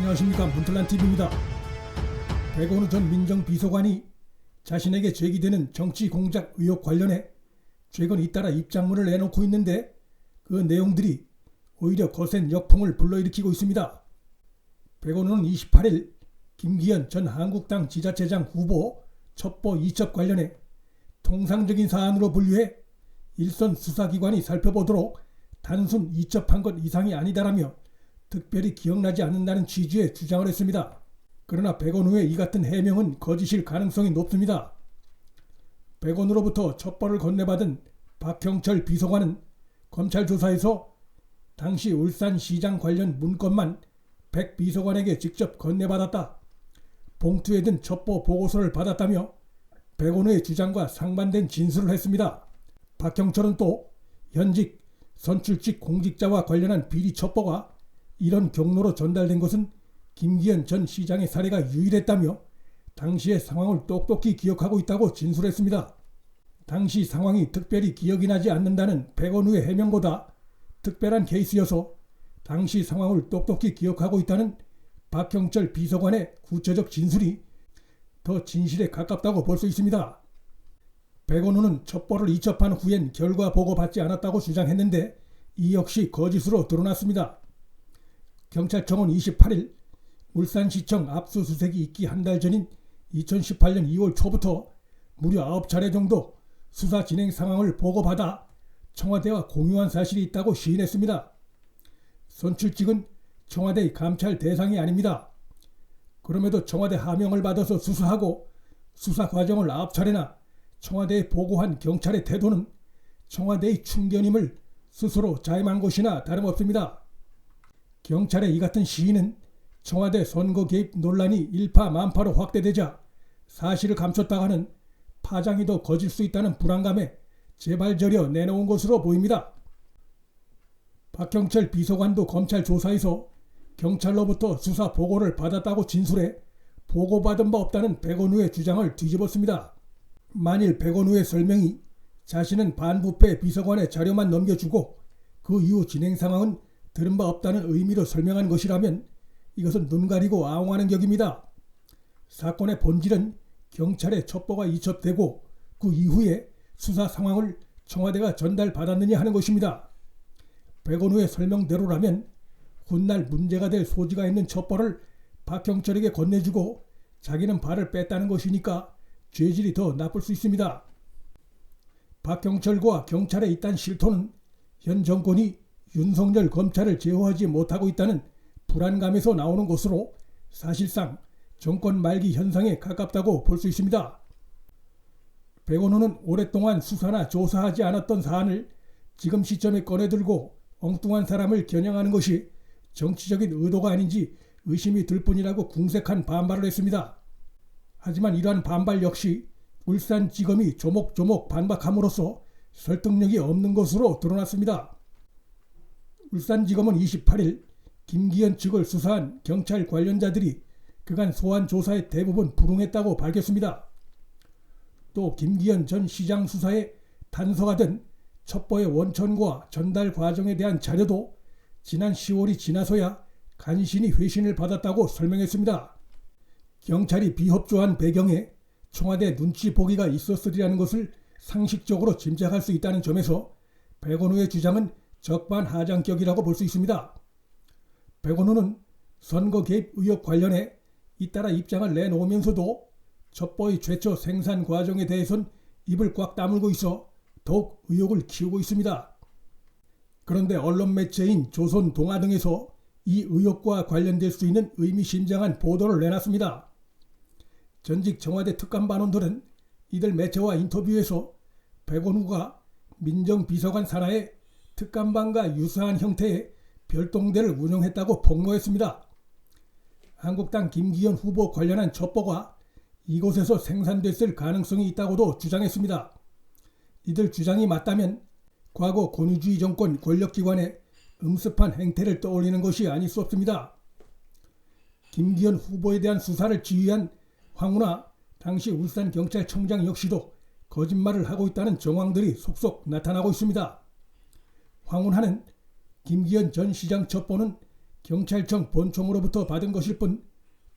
안녕하십니까, 문틀란TV입니다. 백원우 전 민정비서관이 자신에게 제기되는 정치 공작 의혹 관련해 최근 잇따라 입장문을 내놓고 있는데 그 내용들이 오히려 거센 역풍을 불러일으키고 있습니다. 백원우는 28일 김기현 전 한국당 지자체장 후보 첩보 이첩 관련해 통상적인 사안으로 분류해 일선 수사기관이 살펴보도록 단순 이첩한 것 이상이 아니다라며 특별히 기억나지 않는다는 취지의 주장을 했습니다. 그러나 백원우의 이 같은 해명은 거짓일 가능성이 높습니다. 백원우로부터 첩보를 건네받은 박형철 비서관은 검찰 조사에서 당시 울산시장 관련 문건만 백 비서관에게 직접 건네받았다, 봉투에 든 첩보 보고서를 받았다며 백원우의 주장과 상반된 진술을 했습니다. 박형철은 또 현직 선출직 공직자와 관련한 비리 첩보가 이런 경로로 전달된 것은 김기현 전 시장의 사례가 유일했다며 당시의 상황을 똑똑히 기억하고 있다고 진술했습니다. 당시 상황이 특별히 기억이 나지 않는다는 백원우의 해명보다 특별한 케이스여서 당시 상황을 똑똑히 기억하고 있다는 박형철 비서관의 구체적 진술이 더 진실에 가깝다고 볼 수 있습니다. 백원우는 첩보를 이첩한 후엔 결과 보고받지 않았다고 주장했는데 이 역시 거짓으로 드러났습니다. 경찰청은 28일 울산시청 압수수색이 있기 한 달 전인 2018년 2월 초부터 무려 9차례 정도 수사 진행 상황을 보고받아 청와대와 공유한 사실이 있다고 시인했습니다. 선출직은 청와대의 감찰 대상이 아닙니다. 그럼에도 청와대 하명을 받아서 수사하고 수사 과정을 9차례나 청와대에 보고한 경찰의 태도는 청와대의 충견임을 스스로 자임한 것이나 다름없습니다. 경찰의 이 같은 시인은 청와대 선거 개입 논란이 일파만파로 확대되자 사실을 감췄다가는 파장이 더 커질 수 있다는 불안감에 제발저려 내놓은 것으로 보입니다. 박형철 비서관도 검찰 조사에서 경찰로부터 수사 보고를 받았다고 진술해 보고받은 바 없다는 백원우의 주장을 뒤집었습니다. 만일 백원우의 설명이 자신은 반부패 비서관의 자료만 넘겨주고 그 이후 진행 상황은 들은 바 없다는 의미로 설명한 것이라면 이것은 눈 가리고 아웅하는 격입니다. 사건의 본질은 경찰에 첩보가 이첩되고 그 이후에 수사 상황을 청와대가 전달받았느냐 하는 것입니다. 백원우의 설명대로라면 훗날 문제가 될 소지가 있는 첩보를 박형철에게 건네주고 자기는 발을 뺐다는 것이니까 죄질이 더 나쁠 수 있습니다. 박형철과 경찰의 이딴 실토는 현 정권이 윤석열 검찰을 제어하지 못하고 있다는 불안감에서 나오는 것으로 사실상 정권 말기 현상에 가깝다고 볼 수 있습니다. 백원우는 오랫동안 수사나 조사하지 않았던 사안을 지금 시점에 꺼내들고 엉뚱한 사람을 겨냥하는 것이 정치적인 의도가 아닌지 의심이 들 뿐이라고 궁색한 반발을 했습니다. 하지만 이러한 반발 역시 울산지검이 조목조목 반박함으로써 설득력이 없는 것으로 드러났습니다. 울산지검은 28일 김기현 측을 수사한 경찰 관련자들이 그간 소환 조사에 대부분 불응했다고 밝혔습니다. 또 김기현 전 시장 수사에 단서가 된 첩보의 원천과 전달 과정에 대한 자료도 지난 10월이 지나서야 간신히 회신을 받았다고 설명했습니다. 경찰이 비협조한 배경에 청와대 눈치 보기가 있었으리라는 것을 상식적으로 짐작할 수 있다는 점에서 백원우의 주장은 적반하장격이라고 볼 수 있습니다. 백원우는 선거 개입 의혹 관련해 잇따라 입장을 내놓으면서도 첩보의 최초 생산 과정에 대해선 입을 꽉 다물고 있어 더욱 의혹을 키우고 있습니다. 그런데 언론 매체인 조선 동아 등에서 이 의혹과 관련될 수 있는 의미심장한 보도를 내놨습니다. 전직 청와대 특감반원들은 이들 매체와 인터뷰에서 백원우가 민정비서관 산하에 특감반과 유사한 형태의 별동대를 운영했다고 폭로했습니다. 한국당 김기현 후보 관련한 첩보가 이곳에서 생산됐을 가능성이 있다고도 주장했습니다. 이들 주장이 맞다면 과거 권위주의 정권 권력기관의 음습한 행태를 떠올리는 것이 아닐 수 없습니다. 김기현 후보에 대한 수사를 지휘한 황운하 당시 울산경찰청장 역시도 거짓말을 하고 있다는 정황들이 속속 나타나고 있습니다. 황운하는 김기현 전 시장 첩보는 경찰청 본청으로부터 받은 것일 뿐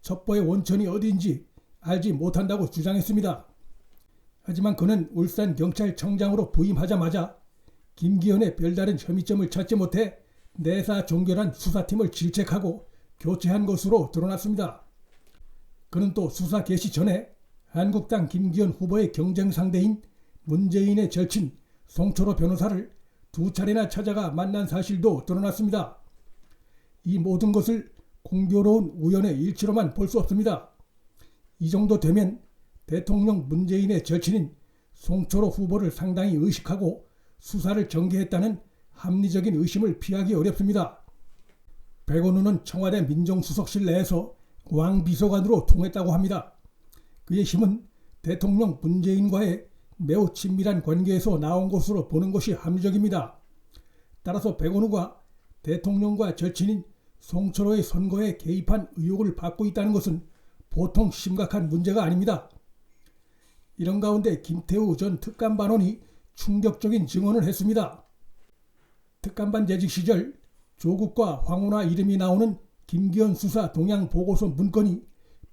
첩보의 원천이 어디인지 알지 못한다고 주장했습니다. 하지만 그는 울산경찰청장으로 부임하자마자 김기현의 별다른 혐의점을 찾지 못해 내사 종결한 수사팀을 질책하고 교체한 것으로 드러났습니다. 그는 또 수사 개시 전에 한국당 김기현 후보의 경쟁 상대인 문재인의 절친 송철호 변호사를 2차례나 찾아가 만난 사실도 드러났습니다. 이 모든 것을 공교로운 우연의 일치로만 볼 수 없습니다. 이 정도 되면 대통령 문재인의 절친인 송철호 후보를 상당히 의식하고 수사를 전개했다는 합리적인 의심을 피하기 어렵습니다. 백원우는 청와대 민정수석실 내에서 왕 비서관으로 통했다고 합니다. 그의 힘은 대통령 문재인과의 매우 친밀한 관계에서 나온 것으로 보는 것이 합리적입니다. 따라서 백원우가 대통령과 절친인 송철호의 선거에 개입한 의혹을 받고 있다는 것은 보통 심각한 문제가 아닙니다. 이런 가운데 김태우 전 특감반원이 충격적인 증언을 했습니다. 특감반 재직 시절 조국과 황운하 이름이 나오는 김기현 수사 동향 보고서 문건이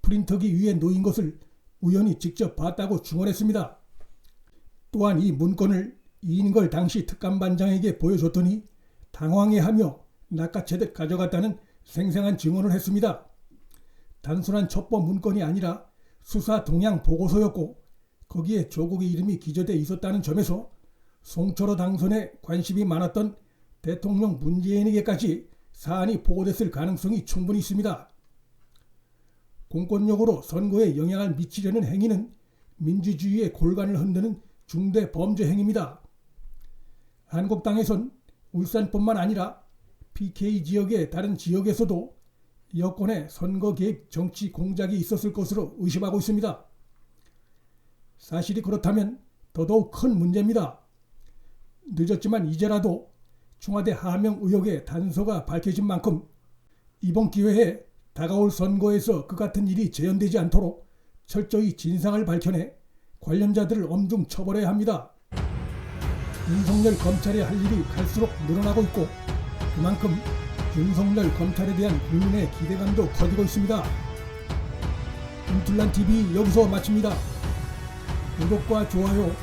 프린터기 위에 놓인 것을 우연히 직접 봤다고 증언했습니다. 또한 이 문건을 이인걸 당시 특감반장에게 보여줬더니 당황해하며 낚아채듯 가져갔다는 생생한 증언을 했습니다. 단순한 첩보 문건이 아니라 수사 동향 보고서였고 거기에 조국의 이름이 기재돼 있었다는 점에서 송철호 당선에 관심이 많았던 대통령 문재인에게까지 사안이 보고됐을 가능성이 충분히 있습니다. 공권력으로 선거에 영향을 미치려는 행위는 민주주의의 골간을 흔드는 중대 범죄 행위입니다. 한국당에선 울산뿐만 아니라 PK 지역의 다른 지역에서도 여권의 선거 개입 정치 공작이 있었을 것으로 의심하고 있습니다. 사실이 그렇다면 더더욱 큰 문제입니다. 늦었지만 이제라도 청와대 하명 의혹의 단서가 밝혀진 만큼 이번 기회에 다가올 선거에서 그 같은 일이 재현되지 않도록 철저히 진상을 밝혀내 관련자들을 엄중 처벌해야 합니다. 윤석열 검찰이 할 일이 갈수록 늘어나고 있고 그만큼 윤석열 검찰에 대한 국민의 기대감도 커지고 있습니다. 윤툴란TV 여기서 마칩니다. 구독과 좋아요,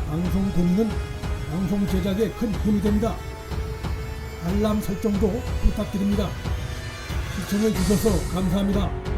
방송 공유는 방송 제작에 큰 힘이 됩니다. 알람 설정도 부탁드립니다. 시청해 주셔서 감사합니다.